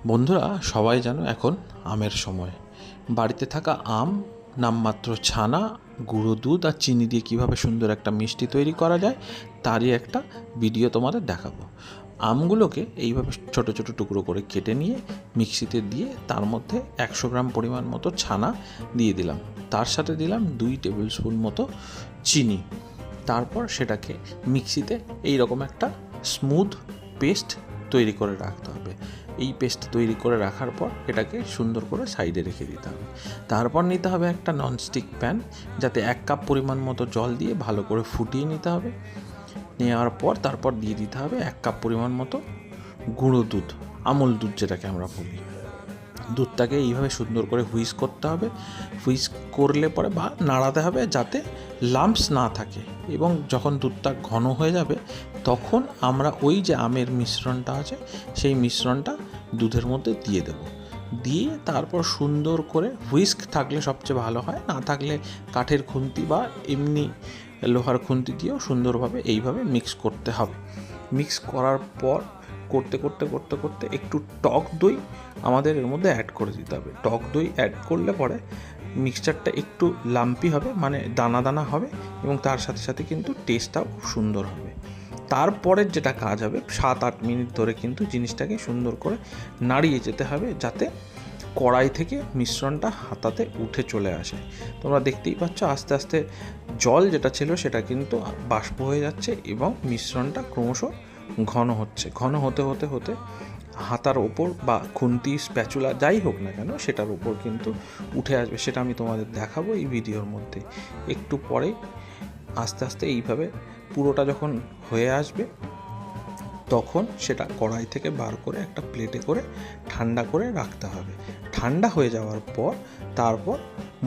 বন্ধুরা, সবাই জানো এখন আমের সময়। বাড়িতে থাকা আম, নামমাত্র ছানা, গুঁড়ো দুধ আর চিনি দিয়ে কীভাবে সুন্দর একটা মিষ্টি তৈরি করা যায় তারই একটা ভিডিও তোমাদের দেখাবো। আমগুলোকে এইভাবে ছোট ছোট টুকরো করে কেটে নিয়ে মিক্সিতে দিয়ে তার মধ্যে 100 গ্রাম পরিমাণ মতো ছানা দিয়ে দিলাম, তার সাথে দিলাম 2 টেবিল স্পুন মতো চিনি। তারপর সেটাকে মিক্সিতে এইরকম একটা স্মুথ পেস্ট তৈরি করে রাখতে হবে। এই পেস্ট তৈরি করে রাখার পর এটাকে সুন্দর করে সাইডে রেখে দিতে হবে। তারপর নিতে হবে একটা ননস্টিক প্যান, যাতে 1 কাপ পরিমাণ মতো জল দিয়ে ভালো করে ফুটিয়ে নিতে হবে। নেওয়ার পর তারপর দিয়ে দিতে হবে 1 কাপ পরিমাণ মতো গুঁড়ো দুধ, আমুল দুধ যেটাকে আমরা বলি। দুধটাকে এইভাবে সুন্দর করে হুইস্ক করতে হবে। হুইস্ক করলে পরে বা নাড়াতে হবে যাতে লাম্পস না থাকে, এবং যখন দুধটা ঘন হয়ে যাবে তখন আমরা ওই যে আমের মিশ্রণটা আছে সেই মিশ্রণটা দুধের মধ্যে দিয়ে দেব। দিয়ে তারপর সুন্দর করে হুইস্ক থাকলে সবচেয়ে ভালো হয়, না থাকলে কাঠের খুন্তি বা এমনি লোহার খুন্তি দিয়েও সুন্দরভাবে এইভাবে মিক্স করতে হবে। মিক্স করার পর করতে করতে করতে করতে একটু টক দই আমাদের এর মধ্যে অ্যাড করে দিতে হবে। টক দই অ্যাড করলে পরে মিক্সচারটা একটু লাম্পি হবে, মানে দানা দানা হবে, এবং তার সাথে সাথে কিন্তু টেস্টটাও খুব সুন্দর হবে। তারপরের যেটা কাজ হবে, 7-8 মিনিট ধরে কিন্তু জিনিসটাকে সুন্দর করে নাড়িয়ে যেতে হবে যাতে কড়াই থেকে মিশ্রণটা হাতাতে উঠে চলে আসে। তোমরা দেখতেই পাচ্ছ আস্তে আস্তে জল যেটা ছিল সেটা কিন্তু বাষ্প হয়ে যাচ্ছে এবং মিশ্রণটা ক্রমশ ঘন হচ্ছে। ঘন হতে হতে হতে হাতার ওপর বা খুন্তি, স্প্যাচুলা যাই হোক না কেন সেটার উপর কিন্তু উঠে আসবে। সেটা আমি তোমাদের দেখাবো এই ভিডিওর মধ্যে। একটু পরে আস্তে আস্তে এইভাবে পুরোটা যখন হয়ে আসবে তখন সেটা কড়াই থেকে বার করে একটা প্লেটে করে ঠান্ডা করে রাখতে হবে। ঠান্ডা হয়ে যাওয়ার পর তারপর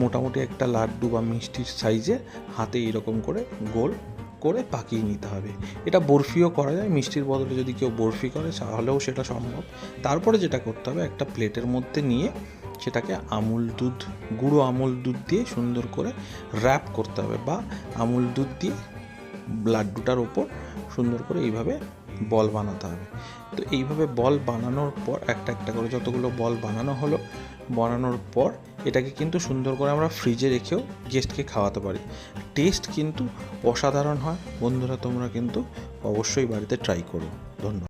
মোটামুটি একটা লাড্ডু বা মিষ্টির সাইজে হাতে এরকম করে গোল করে পাকিয়ে নিতে হবে। এটা বরফিও করা যায়, মিষ্টির বদলে যদি কেউ বরফি করে তাহলেও সেটা সম্ভব। তারপরে যেটা করতে হবে, একটা প্লেটের মধ্যে নিয়ে সেটাকে আমুল দুধ, গুঁড়ো আমুল দুধ দিয়ে সুন্দর করে র্যাপ করতে হবে, বা আমুল দুধ দিয়ে লাড্ডুটার ওপর সুন্দর করে এইভাবে বল বানাতে হবে। তো এইভাবে বল বানানোর পর একটা একটা করে যতগুলো বল বানানোর পর এটাকে কিন্তু সুন্দর করে আমরা ফ্রিজে রেখেও গেস্টকে খাওয়াতে পারি। টেস্ট কিন্তু অসাধারণ হয়। বন্ধুরা, তোমরা কিন্তু অবশ্যই বাড়িতে ট্রাই করো। ধন্যবাদ।